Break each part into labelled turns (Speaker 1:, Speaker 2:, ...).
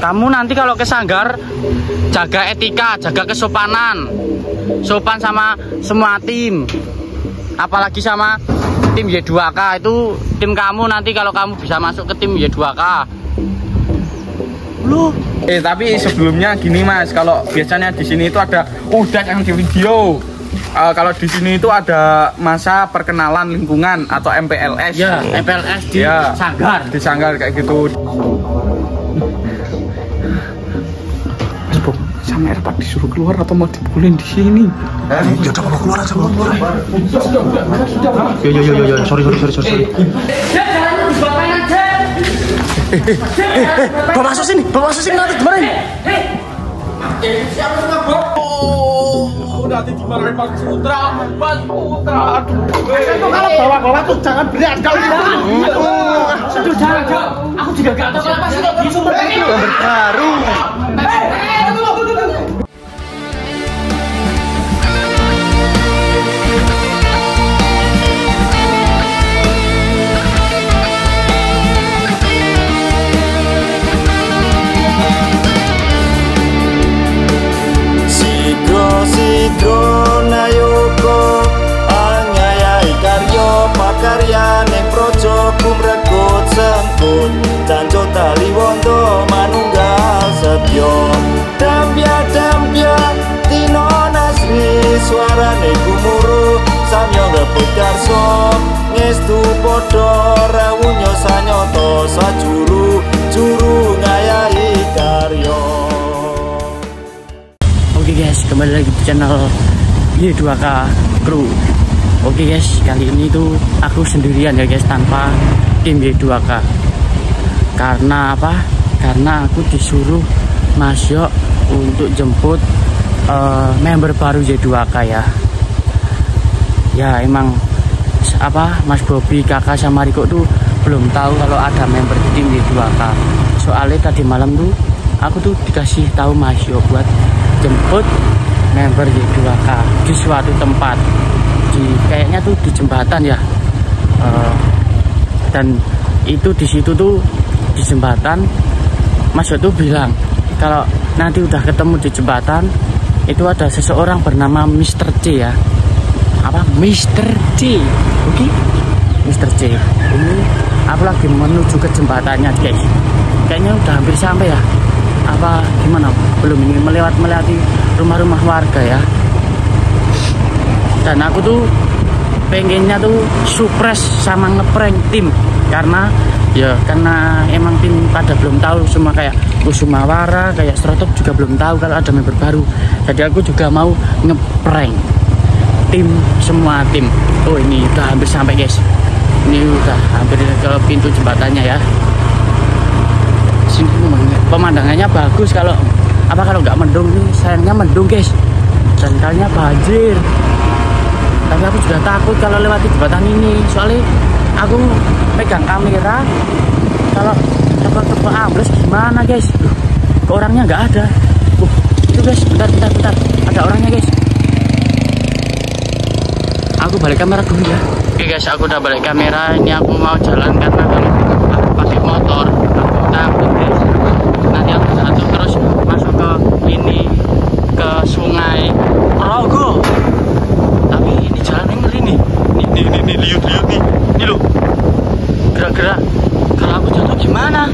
Speaker 1: Kamu nanti kalau ke sanggar jaga etika, jaga kesopanan, sopan sama semua tim, apalagi sama tim Y2K. Itu tim kamu nanti kalau kamu bisa masuk ke tim Y2K. Loh.
Speaker 2: Tapi sebelumnya gini Mas, kalau biasanya di sini itu ada yang di video. Kalau di sini itu ada masa perkenalan lingkungan atau MPLS.
Speaker 1: Ya, MPLS di sanggar.
Speaker 2: Di sanggar kayak gitu. Mas Bob, sama Erpat disuruh keluar atau mau dipukulin di sini?
Speaker 3: Ya udah mau keluar aja, mau keluar.
Speaker 2: Yo, sorry.
Speaker 3: Bawa masuk sini nanti gimana ini?
Speaker 2: Siapa tuh Bob? Nanti dimarahin Pak Putra. Aduh.
Speaker 3: Kalau bawa-bawa tuh jangan berat kali ya.
Speaker 1: Aduh, jangan. Aku juga gak tahu apa sih di sumber ini.
Speaker 3: Sumber baru.
Speaker 4: Janjo Taliwondo manunggal setyo dampya Tino Nasri suarane gumuru samyo ngebut karso ngestu podo rawunyo sanyoto sajuru juru ngayahi karyo.
Speaker 1: Oke guys, kembali lagi di channel Y2K Crew. Oke guys, kali ini tuh aku sendirian ya guys, tanpa tim Y2K. Karena apa? Karena aku disuruh Mas Yok untuk jemput member baru Y2K ya. Ya emang apa, Mas Bobby, Kakak sama Riko tuh belum tahu kalau ada member tim Y2K. Soalnya tadi malam tuh aku tuh dikasih tahu Mas Yok buat jemput member Y2K di suatu tempat, kayaknya tuh di jembatan ya. Dan itu di situ tuh di jembatan Mas Yo tuh bilang kalau nanti udah ketemu di jembatan itu ada seseorang bernama Mr. C ya. Apa? Mr. C. Oke? Mr. C. Ini aku lagi menuju ke jembatannya guys. Kayaknya udah hampir sampai ya. Apa gimana? Belum, ini melewati rumah-rumah warga ya. Dan aku tuh pengennya tuh surprise sama ngeprank tim, karena emang tim pada belum tahu, semua kayak Kusumawara, kayak Strotop juga belum tahu kalau ada member baru. Jadi aku juga mau ngeprank tim, semua tim. Oh ini udah hampir sampai guys, ini udah hampir ke pintu jembatannya ya. Sini pemandangannya bagus, kalau nggak mendung nih, sayangnya mendung guys, dan kayaknya banjir. Tapi aku juga takut kalau lewati jembatan ini, soalnya aku pegang kamera, kalau tebak-tebak ambles gimana guys. Kok orangnya nggak ada. Itu guys, bentar, ada orangnya guys. Aku balik kamera dulu ya. Oke guys, aku udah balik kamera. Ini aku mau jalan karena kalau aku pakai motor aku takut guys, nanti aku jatuh terus masuk ke sungai Rogo. Tapi ini jalan yang ngeri nih. Nih, liut nih. Ini loh. Gerak-gerak. Kalau aku jatuh gimana?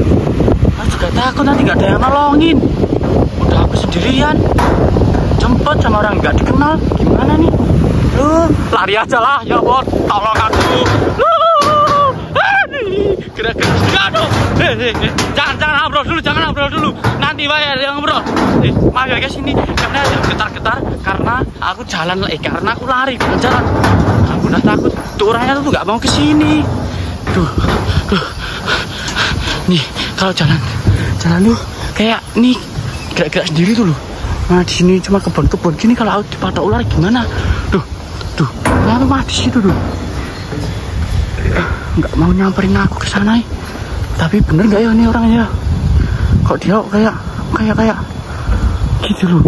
Speaker 1: Aku juga takut nanti gak ada yang nolongin. Udah aku sendirian. Jemput sama orang gak dikenal. Gimana nih? Loh, lari aja lah. Ya bot, tolong aku. Loh. Gerak-gerak. Aduh. Jangan ngobrol dulu. Nanti bayar yang ngobrol. Maaf ya guys, ini karena getar-getar karena aku karena aku lari bukan jalan. Aku udah takut. Tuh orangnya tuh nggak mau kesini. Duh. Nih kalau jalan tuh kayak nih gerak-gerak sendiri tuh loh. Nah di sini cuma kebun-kebun gini, kalau aku dipatok ular gimana? Duh. Lalu mati situ tuh. Nggak mau nyamperin aku ke sana. Tapi bener nggak ya ini orangnya? Kok dia kayak gitu loh.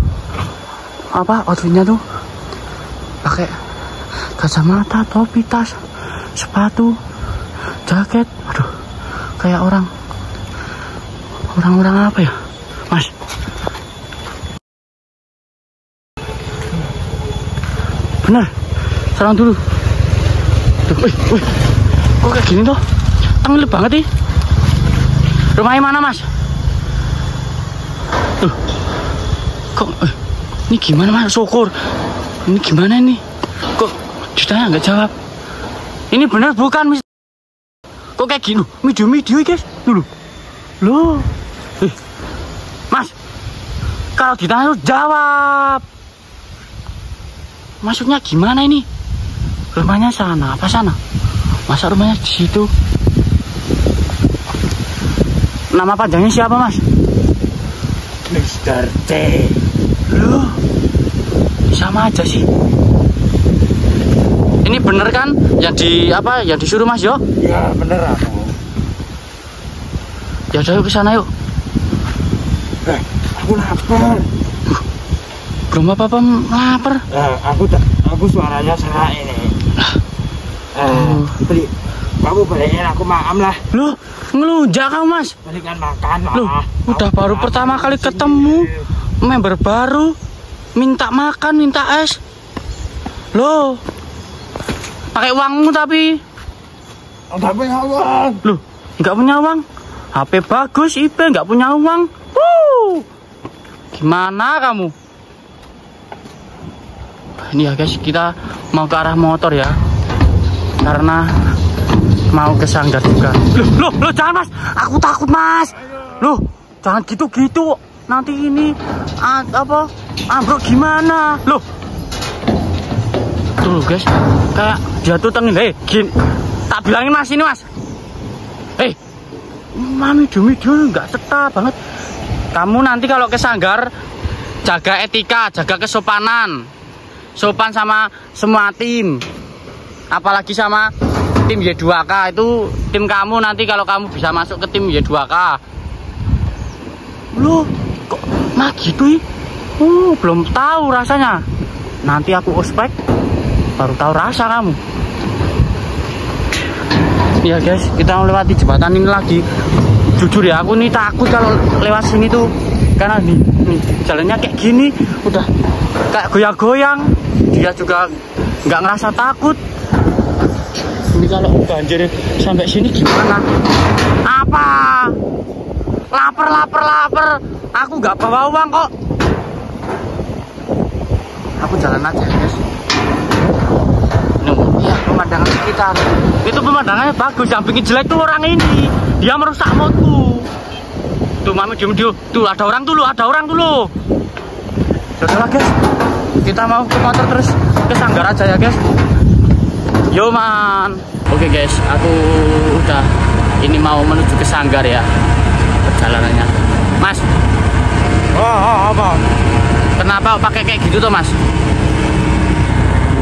Speaker 1: Apa outfitnya tuh pakai kacamata, topi, tas, sepatu, jaket. Aduh, kayak orang apa ya? Mas. Bener. Serang dulu. Tuh, wih. Kok kayak gini toh? Tenggelam banget nih. Rumahnya mana, Mas? Tuh. Kok ini gimana, Mas? Syukur. Ini gimana nih? Kok ditanya nggak jawab? Ini bener bukan, Mas? Kok kayak gini? Video guys. Dulu. Loh. Mas. Kalau ditanya harus jawab. Maksudnya gimana ini? Rumahnya sana, apa sana? Masa rumahnya di situ? Nama panjangnya siapa, Mas?
Speaker 4: Mr. T.
Speaker 1: Loh, sama aja sih. Ini bener kan? Yang yang disuruh Mas yo?
Speaker 4: Ya bener aku.
Speaker 1: Ya udah yuk ke sana yuk.
Speaker 4: Aku lapar.
Speaker 1: Belum apa-apa lapar.
Speaker 4: Aku suaranya salah ini. Beli. Kamu beliin aku makan lah.
Speaker 1: Loh, ngelunjak kamu, Mas.
Speaker 4: Belikan makan lah.
Speaker 1: Loh, udah baru pertama kali ketemu. Member baru. Minta makan, minta es. Loh. Pakai uangmu tapi.
Speaker 4: Enggak punya uang.
Speaker 1: Loh, nggak punya uang? HP bagus, IP nggak punya uang. Gimana kamu? Ini ya guys, kita mau ke arah motor ya. Karena mau ke sanggar juga. Loh, jangan Mas. Aku takut Mas. Loh, jangan gitu-gitu. Nanti ini ambruk gimana? Loh. Tuh guys, kayak jatuh tengin. Gini. Tak bilangin Mas ini Mas. Mami video nggak cetar banget. Kamu nanti kalau ke sanggar jaga etika, jaga kesopanan. Sopan sama semua tim. Apalagi sama tim Y2K itu tim kamu nanti kalau kamu bisa masuk ke tim Y2K. Loh, kok mah gitu? Belum tahu rasanya. Nanti aku ospek baru tahu rasa kamu. Ya guys, kita mau lewati jembatan ini lagi. Jujur ya, aku nih takut kalau lewat sini tuh. Karena nih jalannya kayak gini, udah kayak goyang-goyang. Dia juga nggak ngerasa takut. Ini kalau banjir sampai sini gimana? Apa? Lapar. Aku nggak bawa uang kok. Aku jalan aja guys. Ya, pemandangan sekitar. Itu pemandangannya bagus. Yang bikin jelek tuh orang ini. Dia merusak moodku. Tuh mami diem. Tuh ada orang dulu. Yaudah guys, kita mau ke motor terus ke sanggar aja ya guys. Yo man. Oke guys, aku udah ini mau menuju ke sanggar ya perjalanannya. Mas. Apa? Kenapa pakai kayak gitu tuh Mas?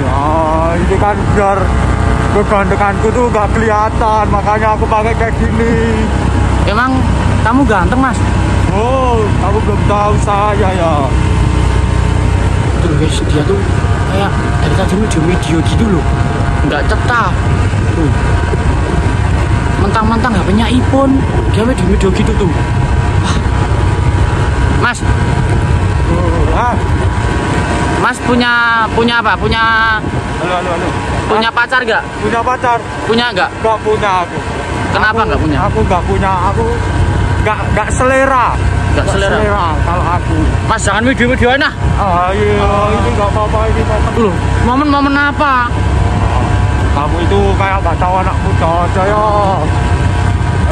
Speaker 4: Ya ini kan biar kegantenganku tuh gak kelihatan, makanya aku pakai kayak gini.
Speaker 1: Emang kamu ganteng Mas?
Speaker 4: Oh, kamu belum tahu saya ya.
Speaker 1: Tuh guys, dia tuh kayak dari tadi video gitu loh. Nggak cetak. Tuh. Mentang-mentang HP-nya iPhone, dia video gitu tuh. Mas. Mas punya apa?
Speaker 4: Halo.
Speaker 1: Punya pacar gak?
Speaker 4: Punya pacar?
Speaker 1: Punya gak?
Speaker 4: Gak punya aku.
Speaker 1: Kenapa nggak punya?
Speaker 4: Aku gak punya. Aku gak selera.
Speaker 1: Gak selera
Speaker 4: kalau aku.
Speaker 1: Mas jangan video-videoin nah.
Speaker 4: Ayo, ini gak apa-apa ini.
Speaker 1: Loh, momen-momen apa?
Speaker 4: Kamu itu kayak gak tahu anak muda aja ya.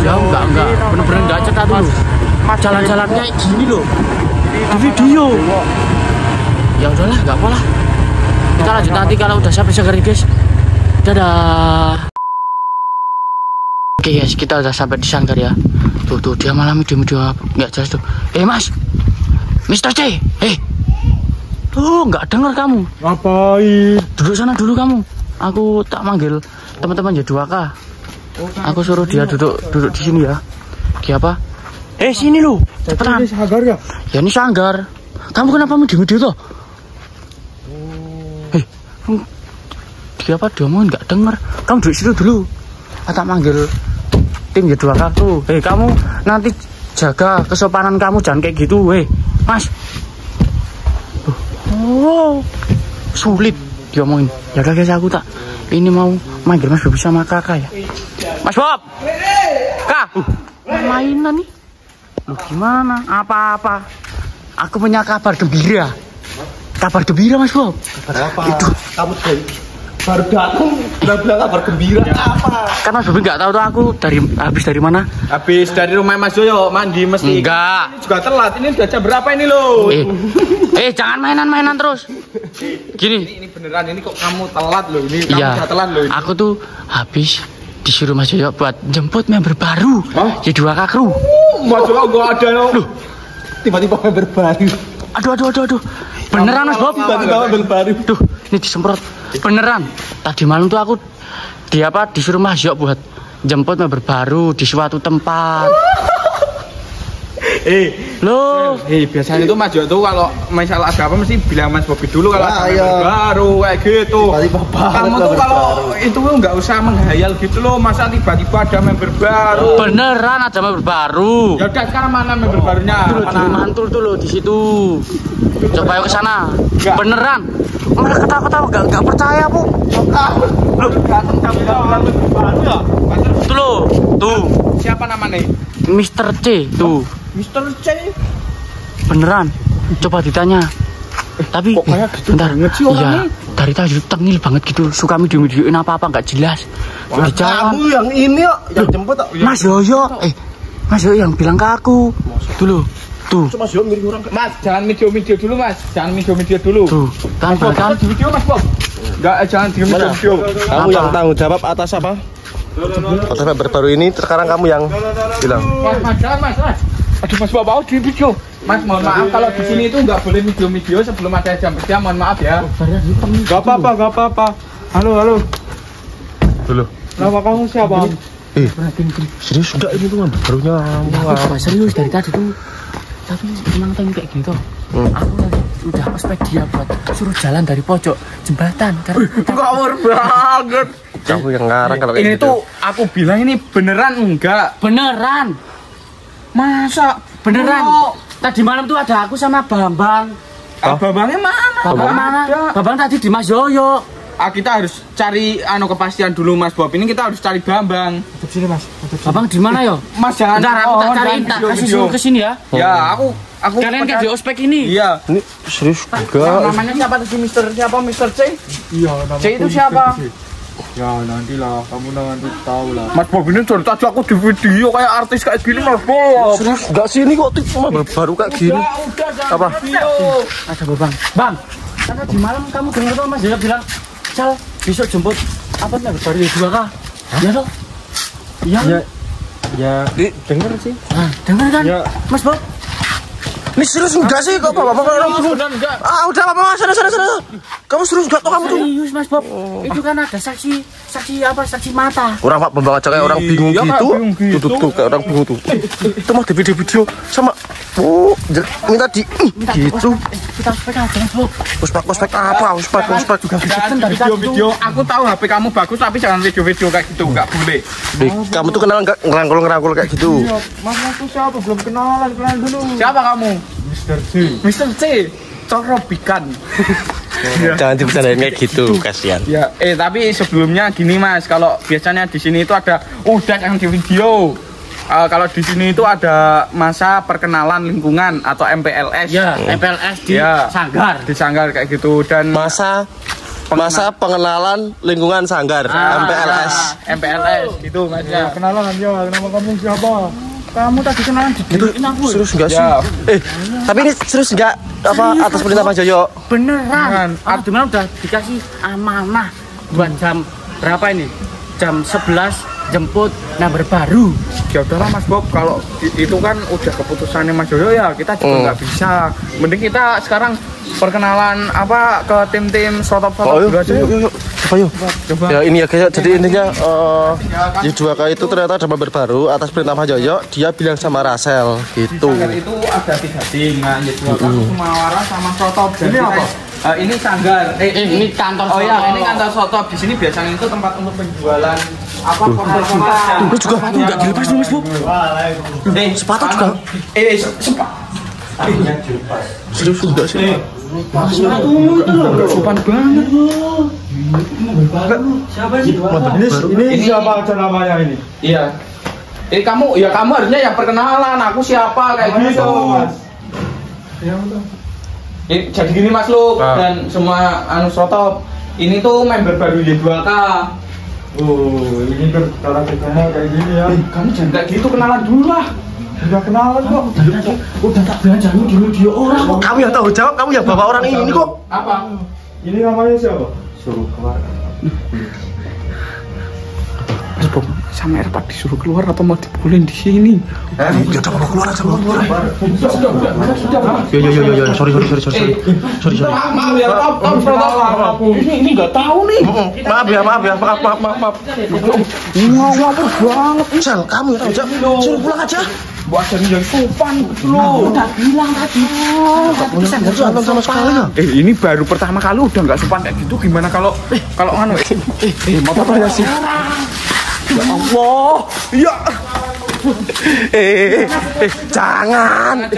Speaker 1: Ya enggak. Bener-bener gak cetak dulu. Jalan-jalan kayak gini loh. Di video. Ya udahlah, nggak apa lah. Kita lanjut nanti kalau udah sampai sanggar guys. Dadah. Oke guys, kita udah sampai di sanggar ya. Tuh dia malah video nggak jelas tuh. Mas, Mr. C. Tuh nggak dengar kamu.
Speaker 4: Ngapain?
Speaker 1: Duduk sana dulu kamu. Aku tak manggil teman-teman Y2K. Aku suruh dia duduk di sini ya. Dia apa? Sini lu. Cepetan.
Speaker 4: Ini sanggar ya?
Speaker 1: Ya ini sanggar. Kamu kenapa video tuh? Dia apa? Dia mau nggak denger. Kamu duduk situ dulu. Tak manggil tim Y2K tuh. Kamu nanti jaga kesopanan kamu, jangan kayak gitu, Mas. Oh, sulit diomongin. Ya udah guys, aku tak ini mau manggil Mas Bobi sama kakak ya. Mas Bob, kak, mainan nih. Lu gimana? Apa-apa? Aku punya kabar gembira. Kabar gembira Mas Bob.
Speaker 3: Kabar apa? Itu kamu baru datang udah bilang kabar gembira apa?
Speaker 1: Kan Mas Bobi nggak tahu tuh aku habis dari mana?
Speaker 2: Habis dari rumah Mas Joyo mandi mesti.
Speaker 1: Enggak.
Speaker 2: Ini juga telat. Ini udah jam berapa ini loh?
Speaker 1: Jangan mainan-mainan terus. Gini.
Speaker 2: Ini beneran ini kok kamu telat loh. Ini kamu
Speaker 1: Iya.
Speaker 2: udah telat loh. Ini.
Speaker 1: Aku tuh habis disuruh Mas Joyo buat jemput member baru. Jadi 2K kru.
Speaker 2: Mas Joyo nggak ada loh.
Speaker 3: Tiba-tiba member baru.
Speaker 1: Aduh. Beneran Mas Bob?
Speaker 3: Tiba-tiba member baru.
Speaker 1: Duh, ini disemprot. Beneran. Tadi malam tuh aku disuruh Mas Joyo buat jemput member baru di suatu tempat. Loh,
Speaker 2: Biasanya itu Mas Joyo tuh kalau masalah ada apa mesti bilang Mas Bobi dulu kalau ada member baru kayak gitu.
Speaker 3: Tiba-tiba
Speaker 2: Kamu tuh kalau itu nggak usah menghayal gitu loh. Masa tiba-tiba ada member baru?
Speaker 1: beneran ada member baru.
Speaker 2: Ya udah sekarang mana member barunya?
Speaker 1: Tuh loh, di mantul tuh loh di situ. Coba yuk ke sana. Beneran. Malah ketawa-ketawa enggak percaya, Bu. Tuh loh, tuh.
Speaker 2: Siapa namanya?
Speaker 1: Mr. C tuh.
Speaker 2: Mr. C.
Speaker 1: Beneran. Coba ditanya. Tapi
Speaker 2: kok kayak gitu
Speaker 1: bentar.
Speaker 2: banget sih orangnya?
Speaker 1: Iya, dari tadi tengil banget gitu. Suka video-videoin apa-apa enggak jelas. Di jalan.
Speaker 3: Kamu yang ini yuk, yang jemput tak?
Speaker 1: Mas Yoyo, Mas Yoyo yang bilang ke aku. Tuh loh. Tuh.
Speaker 3: Mas Yo mirip orang.
Speaker 2: Mas, jangan video dulu Mas. Jangan video dulu.
Speaker 1: Tuh. Kan
Speaker 2: Mas Bob,
Speaker 1: kan.
Speaker 2: di video Mas Bob. Enggak, jangan di video.
Speaker 3: Kamu yang tanggung jawab atas apa? Atas member baru ini sekarang kamu yang bilang.
Speaker 2: Mas, jangan Mas. Aduh Mas Bob, mau di video. Mas, mohon maaf kalau di sini itu nggak boleh video sebelum ada jam kerja. Mohon maaf ya.
Speaker 4: Gak apa-apa. Halo.
Speaker 2: Dulu.
Speaker 4: Nama kamu siapa?
Speaker 3: Serius enggak ini tuh barunya
Speaker 1: Aku serius dari tadi tuh. Tapi emang time kayak gitu. Aku lagi udah ospek dia buat suruh jalan dari pojok jembatan karena
Speaker 2: Ngawur banget.
Speaker 3: kamu yang ngarang kalau kayak
Speaker 2: Ini
Speaker 3: gitu.
Speaker 2: tuh aku bilang ini beneran enggak.
Speaker 1: beneran.
Speaker 2: Masa
Speaker 1: Beneran. Tadi malam tuh ada aku sama Bambang.
Speaker 2: Bambangnya mana?
Speaker 1: Bambang mana? Bambang tadi di Mas Yoyo.
Speaker 2: Kita harus cari kepastian dulu Mas Bob. Ini kita harus cari Bambang.
Speaker 4: Sini Mas.
Speaker 1: Bambang di mana yo?
Speaker 2: Mas jangan.
Speaker 1: Bentar aku tak cariin, tak kasih suruh ke sini ya.
Speaker 2: Ya, aku
Speaker 1: Kalian kayak di ospek ini.
Speaker 2: Iya.
Speaker 3: Ini serius
Speaker 2: Yang
Speaker 3: enggak.
Speaker 2: namanya siapa tadi Mr. C?
Speaker 4: Iya, nama
Speaker 2: C itu siapa?
Speaker 4: Ya nantilah, kamu nanti tahu lah.
Speaker 2: Mas Bob ini dari tadi aku di video kayak artis kayak gini Mas Bob.
Speaker 3: Serius enggak sih ini kok member baru kayak gini. Apa?
Speaker 1: Ada Bambang. Bang, karena di malam kamu dengar tuh Mas Yoyo bilang, "Cal, besok jemput apa nih baru ya 2K." Ya toh? Iya.
Speaker 4: Ya, denger sih.
Speaker 1: Nah, dengar kan?
Speaker 4: Ya.
Speaker 1: Mas Bob.
Speaker 3: Ini serius enggak sih kok bapak orang bingung. Udah lama sana. Kamu serius enggak tuh kamu tuh?
Speaker 1: Serius Mas Bob. Itu kan ada saksi mata.
Speaker 3: Orang Pak Bambang aja kayak orang bingung
Speaker 2: Iya,
Speaker 3: gitu.
Speaker 2: kayak bingung gitu.
Speaker 3: Tuh kayak orang bingung tuh. Itu mah di video sama minta di gitu.
Speaker 1: Kita ospek aja Mas Bob.
Speaker 3: Ospek apa? Ospek juga.
Speaker 2: Jangan video. Aku tahu HP kamu bagus tapi jangan video kayak gitu, enggak boleh.
Speaker 3: Kamu tuh kenal enggak ngerangkul kayak gitu?
Speaker 4: Mas aku siapa? Belum kenalan dulu.
Speaker 2: Siapa kamu?
Speaker 4: Mr. C.
Speaker 2: Mr. C. Corobikan.
Speaker 3: Jangan dibicarain kayak gitu, kasihan.
Speaker 2: Ya, tapi sebelumnya gini Mas, kalau biasanya di sini itu ada yang di video. Kalau di sini itu ada masa perkenalan lingkungan atau MPLS.
Speaker 1: Ya, MPLS di
Speaker 2: Ya.
Speaker 1: Sanggar.
Speaker 2: Di Sanggar kayak gitu dan
Speaker 3: Masa pengenalan lingkungan Sanggar MPLS.
Speaker 2: MPLS gitu Mas ya.
Speaker 4: Kenalan ya, nama kamu siapa?
Speaker 2: Kamu tadi kenalan di aku.
Speaker 3: Serius enggak sih?
Speaker 2: Ya.
Speaker 3: Tapi ini serius enggak atas perintah Mas Joyo?
Speaker 1: Beneran. Aku di mana udah dikasih amanah buat jam berapa ini? Jam 11 jemput member baru.
Speaker 2: Ya udahlah Mas Bob, kalau itu kan udah keputusannya Mas Joyo ya, kita juga nggak bisa. Mending kita sekarang perkenalan ke tim-tim sotop-sotop dulu aja.
Speaker 3: Yuk.
Speaker 2: Coba.
Speaker 3: Ya ini ya kayak jadi intinya di 2K itu ternyata ada member baru atas perintah Mas Joyo. Dia bilang sama Rasel gitu.
Speaker 2: Sanggar itu ada 3 tim, nah jadi Sumawara sama Sotop. Ini apa? Ini Sanggar.
Speaker 1: Ini kantor
Speaker 2: Oh ya, ini kantor Sotop. Di sini biasanya itu tempat untuk penjualan apa
Speaker 3: Tunggu juga sepatu enggak dilepas nih, Mas, Bu. Sepatu juga. Serius enggak sih?
Speaker 2: Sopan banget.
Speaker 4: Ini siapa aja namanya ini?
Speaker 2: Iya. Kamu harusnya yang perkenalan. Aku siapa kayak gitu. Jadi gini Mas Luk dan semua Sotop. Ini tuh member baru Y2K.
Speaker 4: Oh, ini karakternya kayak gini ya.
Speaker 2: Kamu jangan kayak gitu, kenalan dulu lah.
Speaker 4: Udah kenalan kok.
Speaker 2: Udah tak belajar dulu dia orang kok.
Speaker 3: Kamu yang tahu jawab, kamu yang bawa orang ini kok.
Speaker 2: Apa?
Speaker 4: Ini namanya siapa? Suruh keluar.
Speaker 2: Mas Bob, sama Erpat disuruh keluar atau mau dipukulin di sini?
Speaker 3: Ya coba keluar aja, keluar. Yo, sorry.
Speaker 2: Maaf ya, Top. Ini nggak tahu nih.
Speaker 3: Maaf.
Speaker 2: Ngawur banget.
Speaker 3: Sel, kamu yang tahu jawab, suruh pulang aja.
Speaker 2: Buat jadi yang sopan lo. Udah bilang tadi.
Speaker 3: Nggak sopan sama sekali ya.
Speaker 2: Ini baru pertama kali udah nggak sopan kayak gitu. Gimana kalau nganu? Motor apa ya sih? Ya Allah. Ya.
Speaker 3: Jangan.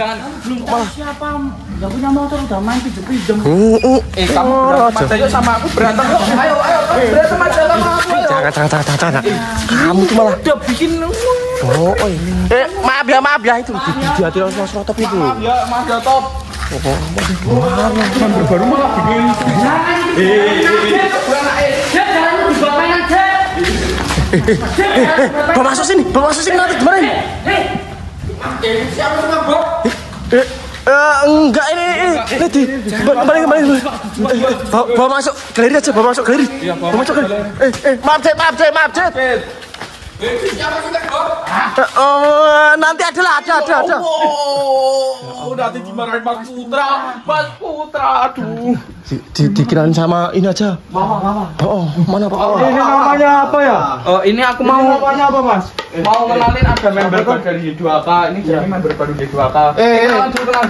Speaker 2: Belum tahu siapa. Gak punya motor udah main pinjem. Kamu berantem aja sama aku berantem. Ayo berantem aja sama aku.
Speaker 3: Jangan. Kamu tuh malah
Speaker 2: udah bikin.
Speaker 3: Maaf ya itu di hati Mas Rotop itu.
Speaker 2: Maaf ya Top. Member baru malah bikin. Jangan dibawa aja.
Speaker 3: Bawa masuk sini nanti gimana ini?
Speaker 2: Siapa sama Bob?
Speaker 3: Enggak ini kembali. Bawa masuk galeri aja, bawa masuk galeri. Bawa masuk galeri. Maaf, Cet.
Speaker 2: Siapa sama Bob?
Speaker 3: Nanti ada.
Speaker 2: Nanti dimarahin Mas Putra, aduh.
Speaker 3: Dikenalin sama ini aja.
Speaker 4: Mama.
Speaker 3: Oh, mana Pak?
Speaker 4: Ini namanya apa ya?
Speaker 2: Ini aku mau
Speaker 4: Namanya apa, Mas?
Speaker 2: mau kenalin ada member baru dari Y2K. Ini jadi member baru Y2K.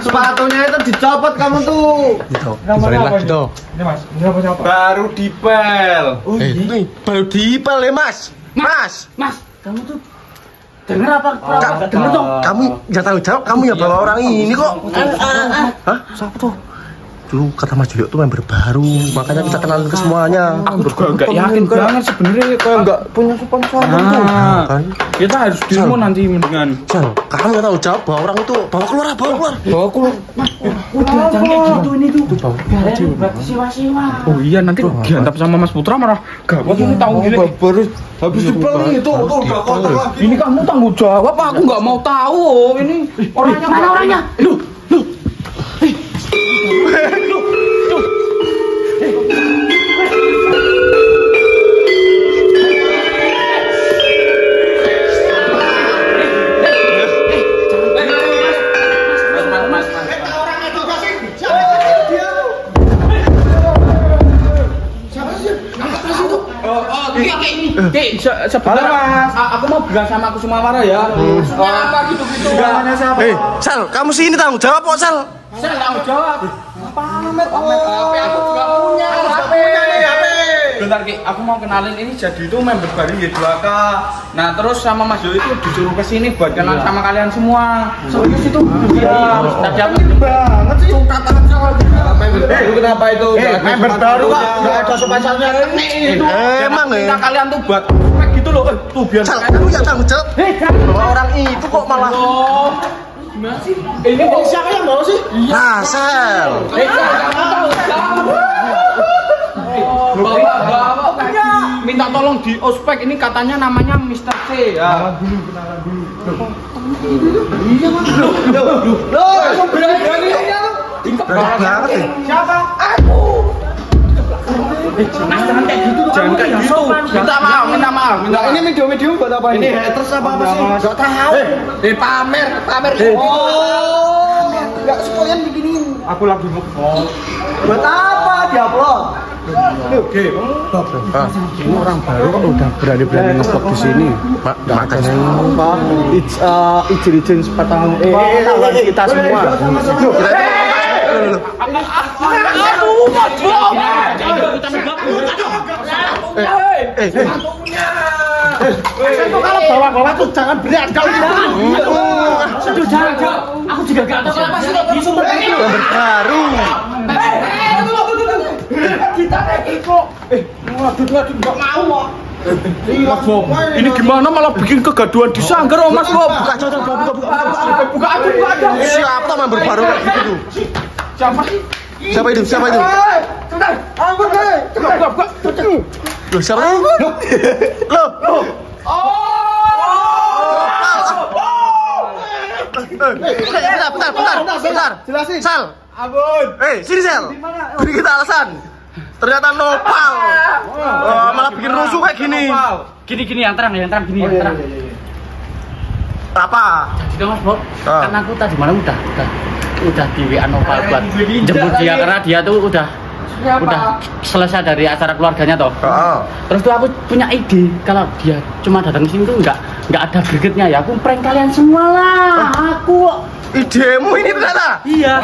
Speaker 3: Sepatunya itu dicopot kamu tuh.
Speaker 4: Namanya apa
Speaker 3: gitu.
Speaker 4: Ini Mas, ini namanya apa?
Speaker 2: Baru dipel.
Speaker 3: Ini baru dipel ya, Mas. Mas,
Speaker 1: Kamu tuh denger apa?
Speaker 3: denger dong. Kamu nggak tahu jawab, kamu yang bawa orang ini kok. Hah? Siapa tuh? Dulu kata Mas Julio tuh member baru, makanya kita kenalin ke semuanya.
Speaker 2: Aku juga nggak yakin banget sebenarnya kayak nggak punya sopan tuh.
Speaker 3: Kan?
Speaker 2: Kita harus demo nanti mendingan.
Speaker 3: Sel, kamu nggak tahu jawab, bawa orang itu, bawa keluar.
Speaker 2: Bawa keluar.
Speaker 1: Udah jangan kayak gitu ini tuh. Berarti siwa-siwa.
Speaker 2: Oh iya nanti diantap sama Mas Putra marah gawat ini tahu gini.
Speaker 3: Baru habis dipel nih itu udah kotor lagi.
Speaker 2: Ini kamu tanggung jawab, aku nggak mau tahu ini orangnya mana orangnya. Sebentar Mas, aku mau bilang sama aku semua marah ya. Apa gitu-gitu.
Speaker 3: Sel, kamu sini tanggung jawab kok, Sel.
Speaker 2: Saya tanggung jawab. Pamer HP aku juga punya HP. Bentar Ki, aku mau kenalin ini jadi itu member baru Y2K. Nah terus sama Mas Yo itu disuruh kesini buat kenal sama kalian semua. Serius itu? Iya. Tadi aku banget sih. Lu kenapa itu?
Speaker 3: Member baru kok,
Speaker 2: nggak ada sopan-sopannya itu.
Speaker 3: Emang
Speaker 2: kita kalian tuh buat gitu loh. Tuh biar.
Speaker 3: Sel, kamu yang tanggung jawab. Bawa orang itu kok malah.
Speaker 2: Gimana sih? Ini siapa yang bawa sih?
Speaker 3: Nah, Sel.
Speaker 2: Bawa minta tolong di ospek ini katanya namanya Mr. C ya.
Speaker 4: Kenalan dulu.
Speaker 2: Iya Mas. Loh, berani-beraninya lu.
Speaker 3: Berani banget ya.
Speaker 2: Siapa? Aku. Jangan kayak gitu. Jangan kayak gitu. Minta maaf. Ini medium buat apa ini? Ini haters apa sih? Enggak tahu. Pamer. Oh. Enggak sekalian begini.
Speaker 4: Aku lagi nge-vlog.
Speaker 2: Buat apa diupload?
Speaker 4: Oke.
Speaker 3: Ini orang baru kok udah berani-berani nge-vlog di sini. Makanya
Speaker 2: Izin sepatang lawan kita semua. Aduh,
Speaker 3: Itu kalau bawa-bawa tuh jangan berat kau.
Speaker 1: Aduh, jangan. Aku juga gak tahu apa sih di sumber ini.
Speaker 3: Baru.
Speaker 2: Kita naik kok. Waduh, enggak mau. Mas Bob, ini gimana malah bikin kegaduhan di sanggar, Mas Bob?
Speaker 3: Buka aja. Siapa member baru kayak gitu tuh? Siapa itu?
Speaker 2: Ampun, buka.
Speaker 3: Loh, siapa itu? Loh. Bentar.
Speaker 4: Jelasin.
Speaker 3: Sal.
Speaker 4: Ampun.
Speaker 3: Sini Sal. Beri kita alasan. Ternyata nopal. Malah bikin rusuh kayak gini.
Speaker 1: Gini yang terang.
Speaker 3: Apa?
Speaker 1: Jadi Mas Bob, karena aku tadi malam udah di WA Nopal buat jemput dia karena dia tuh udah selesai dari acara keluarganya toh. Terus tuh aku punya ide kalau dia cuma datang sini tuh nggak ada gregetnya ya, aku prank kalian semua lah. Aku
Speaker 3: idemu ini ternyata.
Speaker 1: iya.